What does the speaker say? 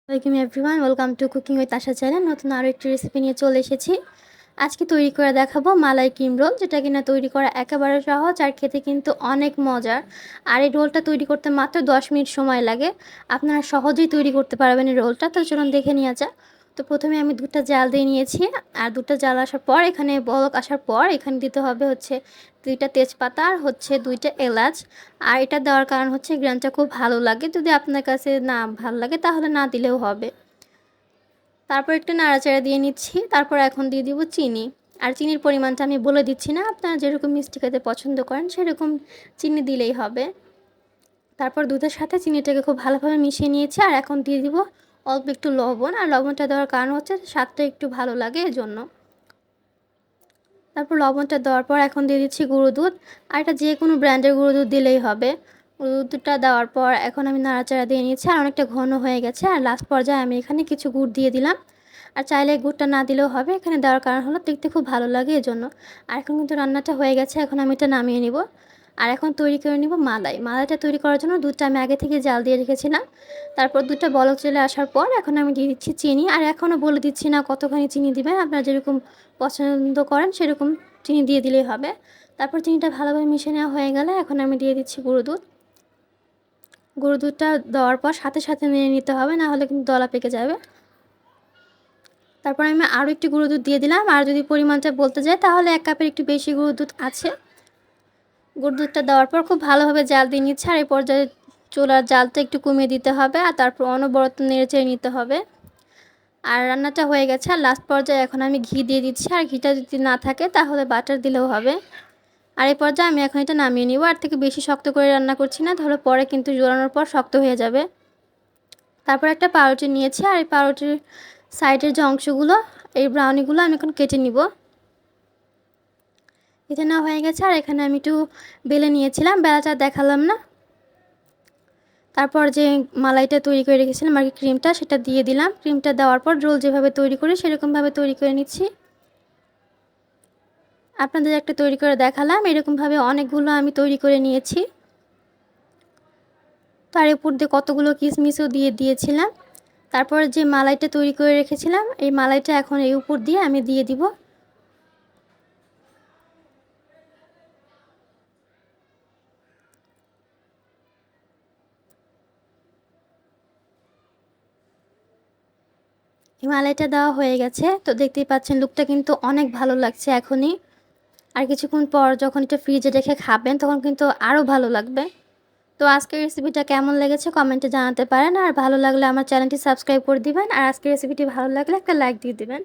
Welcome everyone, welcome to cooking with Asha channel. নতুন আরও একটি রেসিপি নিয়ে চলে এসেছি। আজকে তৈরি করে দেখাবো মালাই ক্রিম রোল, যেটা কিনা তৈরি করা একেবারে সহজ আর খেতে কিন্তু অনেক মজার। আর এই রোলটা তৈরি করতে মাত্র 10 মিনিট সময় লাগে। আপনারা সহজেই তৈরি করতে পারবেন এই রোলটা। তো চলুন দেখে নিয়ে যাক। তো প্রথমে আমি দুধটা জাল দিয়ে নিয়েছি, আর দুধটা জাল আসার পর এখানে বলক আসার পর এখানে দিতে হবে হচ্ছে 2টা তেজপাতা আর হচ্ছে 2টা এলাচ। আর এটা দেওয়ার কারণ হচ্ছে গ্রানটা খুব ভালো লাগে। যদি আপনার কাছে না ভালো লাগে তাহলে না দিলেও হবে। তারপর একটু নাড়াচাড়া দিয়ে নিচ্ছি। তারপর এখন দিয়ে দিব চিনি। আর চিনির পরিমাণটা আমি বলে দিচ্ছি না, আপনারা যেরকম মিষ্টি খেতে পছন্দ করেন সেরকম চিনি দিলেই হবে। তারপর দুধের সাথে চিনিটাকে খুব ভালোভাবে মিশিয়ে নিয়েছি। আর এখন দিয়ে দিব অল্প একটু লবণ। আর লবণটা দেওয়ার কারণ হচ্ছে স্বাদটা একটু ভালো লাগে এজন্য। তারপর লবণটা দেওয়ার পর এখন দিয়ে দিচ্ছি গুঁড়ো দুধ। আর এটা যে কোনো ব্র্যান্ডের গুঁড়ো দুধ দিলেই হবে। গুঁড়ো দুধটা দেওয়ার পর এখন আমি নাড়াচাড়া দিয়ে নিয়েছি। আর অনেকটা ঘন হয়ে গেছে। আর লাস্ট পর্যায়ে আমি এখানে কিছু গুড় দিয়ে দিলাম। আর চাইলে গুড়টা না দিলেও হবে, এখানে দেওয়ার কারণ হলো দেখতে খুব ভালো লাগে এজন্য। আর এখন কিন্তু রান্নাটা হয়ে গেছে, এখন আমি এটা নামিয়ে নিব। আর এখন তৈরি করে নিব মালাইটা তৈরি করার জন্য দুধটা আমি আগে থেকে জাল দিয়ে রেখেছিলাম। তারপর দুধটা বলক চলে আসার পর এখন আমি দিয়ে দিচ্ছি চিনি। আর এখনও বলে দিচ্ছি না কতখানি চিনি দিবেন, আপনারা যেরকম পছন্দ করেন সেরকম চিনি দিয়ে দিলেই হবে। তারপর চিনিটা ভালোভাবে মিশিয়ে নেওয়া হয়ে গেলে এখন আমি দিয়ে দিচ্ছি গুঁড়ো দুধটা দেওয়ার পর সাথে সাথে নেড়ে নিতে হবে, না হলে কিন্তু দলা পেকে যাবে। তারপর আমি আরও একটু গুঁড়ো দুধ দিয়ে দিলাম। আর যদি পরিমাণটা বলতে যাই তাহলে 1 কাপের একটু বেশি গুঁড়ো দুধ আছে। গুঁড়ো দুধটা দেওয়ার পর খুব ভালোভাবে জাল দিয়ে নিচ্ছে। আর এই পর্যায়ে চুলার জালটা একটু কমিয়ে দিতে হবে। আর তারপর অনবরত নেড়েচেড়ে নিতে হবে। আর রান্নাটা হয়ে গেছে। আর লাস্ট পর্যায়ে এখন আমি ঘি দিয়ে দিচ্ছি। আর ঘিটা যদি না থাকে তাহলে বাটার দিলেও হবে। আর এই পর্যায়ে আমি এখন এটা নামিয়ে নিব। আর থেকে বেশি শক্ত করে রান্না করছি না, তাহলে পরে কিন্তু জোরানোর পর শক্ত হয়ে যাবে। তারপর একটা পাউরুটি নিয়েছি। আর এই পাউরুটির সাইডের যে অংশগুলো, এই ব্রাউনিগুলো আমি এখন কেটে নিব। এটা না হয়ে গেছে। আর এখানে আমি একটু বেলে নিয়েছিলাম, বেলাটা দেখালাম না। তারপর যে মালাইটা তৈরি করে রেখেছিলাম আর কি ক্রিমটা, সেটা দিয়ে দিলাম। ক্রিমটা দেওয়ার পর রোল যেভাবে তৈরি করি সেরকমভাবে তৈরি করে নিচ্ছি। আপনাদের একটা তৈরি করে দেখালাম, এরকমভাবে অনেকগুলো আমি তৈরি করে নিয়েছি। তার উপর দিয়ে কতগুলো কিশমিশও দিয়ে দিয়েছিলাম। তারপর যে মালাইটা তৈরি করে রেখেছিলাম এই মালাইটা এখন এই উপর দিয়ে আমি দিয়ে দিব। এই মালাইটা দেওয়া হয়ে গেছে। তো দেখতেই পাচ্ছেন লুকটা কিন্তু অনেক ভালো লাগছে এখনই। আর কিছুক্ষণ পর যখন এটা ফ্রিজে রেখে খাবেন তখন কিন্তু আরও ভালো লাগবে। তো আজকের রেসিপিটা কেমন লেগেছে কমেন্টে জানাতে পারেন। আর ভালো লাগলে আমার চ্যানেলটি সাবস্ক্রাইব করে দিবেন। আর আজকের রেসিপিটি ভালো লাগলে একটা লাইক দিয়ে দিবেন।